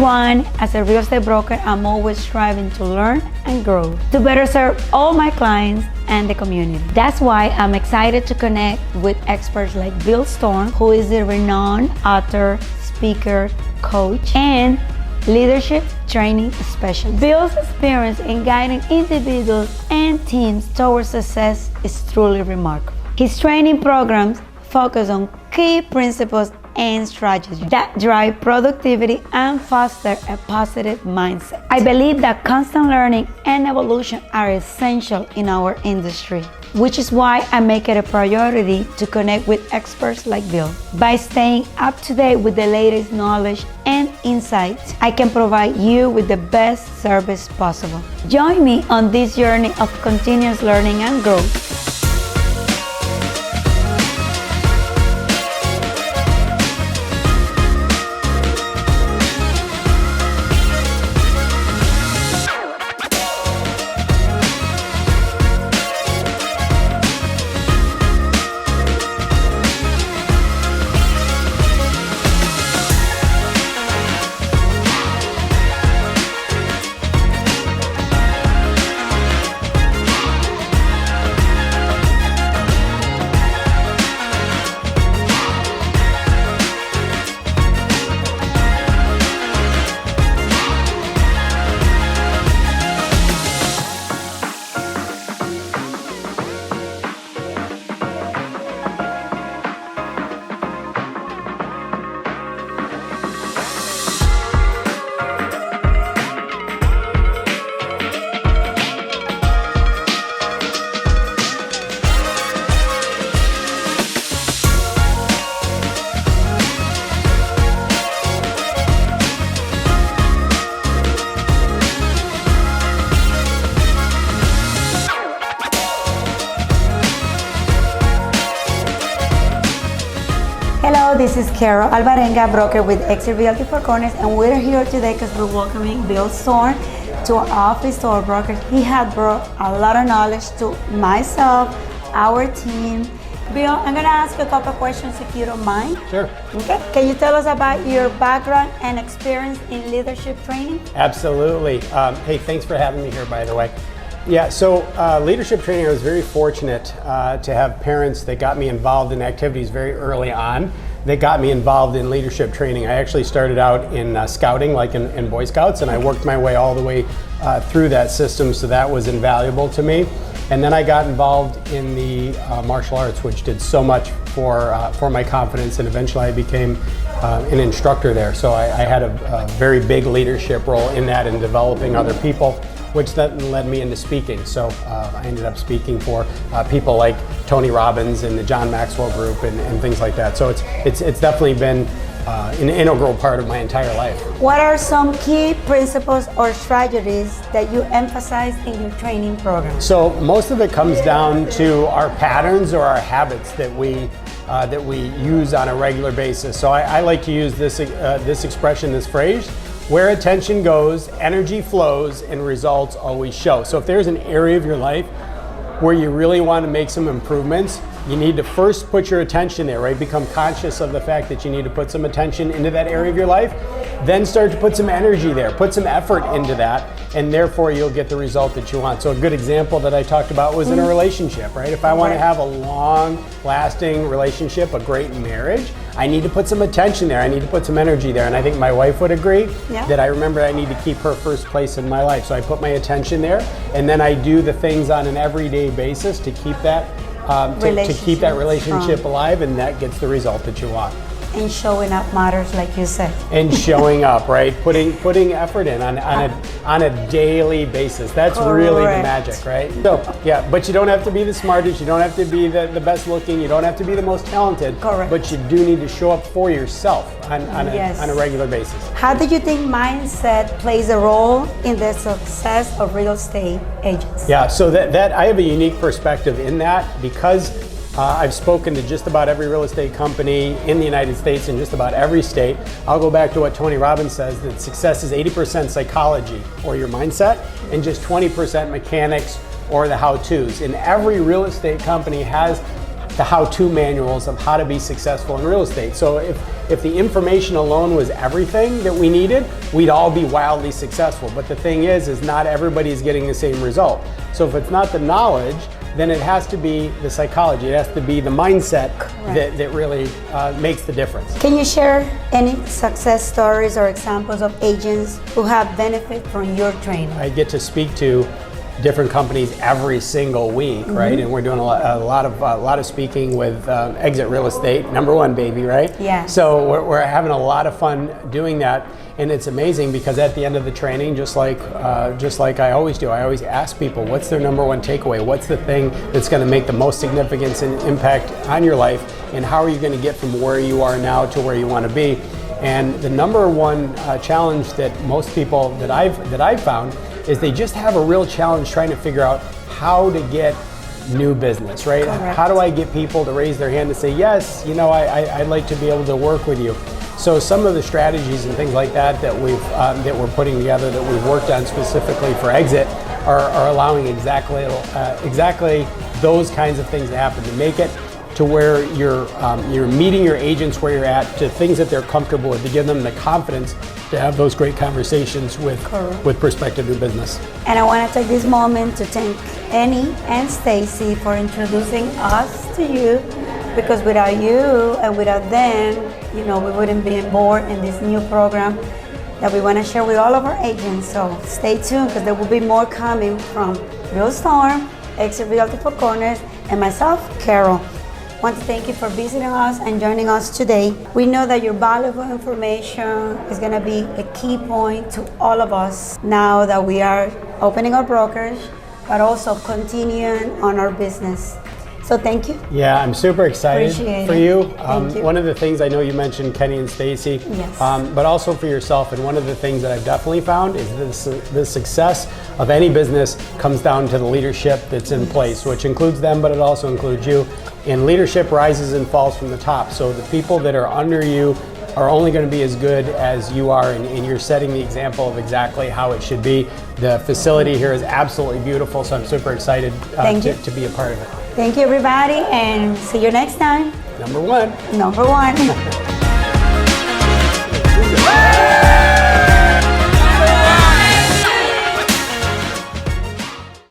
one, as a real estate broker, I'm always striving to learn and grow to better serve all my clients and the community. That's why I'm excited to connect with experts like Bill Storm, who is a renowned author, speaker, coach, and leadership training specialist. Bill's experience in guiding individuals and teams towards success is truly remarkable. His training programs focus on key principles and strategies that drive productivity and foster a positive mindset. I believe that constant learning and evolution are essential in our industry, which is why I make it a priority to connect with experts like Bill. By staying up to date with the latest knowledge and insights, I can provide you with the best service possible. Join me on this journey of continuous learning and growth. Hello, this is Carol Alvarenga, broker with Exit Realty Four Corners, and we're here today because we're welcoming Bill Storm to our office, to our broker. He had brought a lot of knowledge to myself, our team. Bill, I'm gonna ask you a couple questions if you don't mind. Sure. Okay. Can you tell us about your background and experience in leadership training? Absolutely. Hey, thanks for having me here, by the way. Yeah, so leadership training, I was very fortunate to have parents that got me involved in activities very early on that got me involved in leadership training. I actually started out in scouting, like in Boy Scouts, and I worked my way all the way through that system, so that was invaluable to me. And then I got involved in the martial arts, which did so much for my confidence, and eventually I became an instructor there. So I had a very big leadership role in that and developing other people, which then led me into speaking. So I ended up speaking for people like Tony Robbins and the John Maxwell Group and things like that. So it's definitely been an integral part of my entire life. What are some key principles or strategies that you emphasize in your training program? So most of it comes down to our patterns or our habits that we use on a regular basis. So I like to use this expression, this phrase: where attention goes, energy flows, and results always show. So if there's an area of your life where you really want to make some improvements, you need to first put your attention there, right? Become conscious of the fact that you need to put some attention into that area of your life, then start to put some energy there, put some effort into that, and therefore you'll get the result that you want. So a good example that I talked about was in a relationship, right? If I want to have a long-lasting relationship, a great marriage, I need to put some attention there. I need to put some energy there. And I think my wife would agree that I remember I need to keep her first place in my life. So I put my attention there, and then I do the things on an everyday basis to keep that to keep that relationship alive, and that gets the result that you want. And showing up matters, like you said. And showing up, right? Putting effort in on a daily basis. That's really the magic, right? So yeah, but you don't have to be the smartest, you don't have to be the best looking, you don't have to be the most talented. Correct. But you do need to show up for yourself on a regular basis. How do you think mindset plays a role in the success of real estate agents? Yeah, so that I have a unique perspective in that, because I've spoken to just about every real estate company in the United States and just about every state. I'll go back to what Tony Robbins says, that success is 80% psychology or your mindset and just 20% mechanics or the how-tos. And every real estate company has the how-to manuals of how to be successful in real estate. So if the information alone was everything that we needed, we'd all be wildly successful. But the thing is not everybody's getting the same result. So if it's not the knowledge, then it has to be the psychology. It has to be the mindset that really makes the difference. Can you share any success stories or examples of agents who have benefited from your training? I get to speak to different companies every single week, right? And we're doing a lot of speaking with Exit Real Estate, #1 baby, right? Yeah. So we're having a lot of fun doing that, and it's amazing because at the end of the training, just like I always do, I always ask people, what's their #1 takeaway? What's the thing that's going to make the most significance and impact on your life, and how are you going to get from where you are now to where you want to be? And the #1 challenge that most people that I've found is they just have a real challenge trying to figure out how to get new business, right? Correct. How do I get people to raise their hand and say, yes, you know, I'd like to be able to work with you. So some of the strategies and things like that that we're putting together, that we've worked on specifically for Exit, are allowing exactly those kinds of things to happen, to make it to where you're meeting your agents where you're at, to things that they're comfortable with, to give them the confidence to have those great conversations with prospective new business. And I want to take this moment to thank Annie and Stacy for introducing us to you, because without you and without them, you know, we wouldn't be on board in this new program that we want to share with all of our agents. So stay tuned, because there will be more coming from Bill Storm, Exit Realty Four Corners, and myself, Carol. I want to thank you for visiting us and joining us today. We know that your valuable information is going to be a key point to all of us now that we are opening our brokerage, but also continuing on our business. So thank you. Yeah, I'm super excited Appreciate for it. you. Thank you. One of the things, I know you mentioned Kenny and Stacy, Yes. But also for yourself. And one of the things that I've definitely found is the success of any business comes down to the leadership that's in place, which includes them, but it also includes you. And leadership rises and falls from the top. So the people that are under you are only going to be as good as you are, and you're setting the example of exactly how it should be. The facility here is absolutely beautiful, so I'm super excited to be a part of it. Thank you, everybody, and see you next time. #1. #1.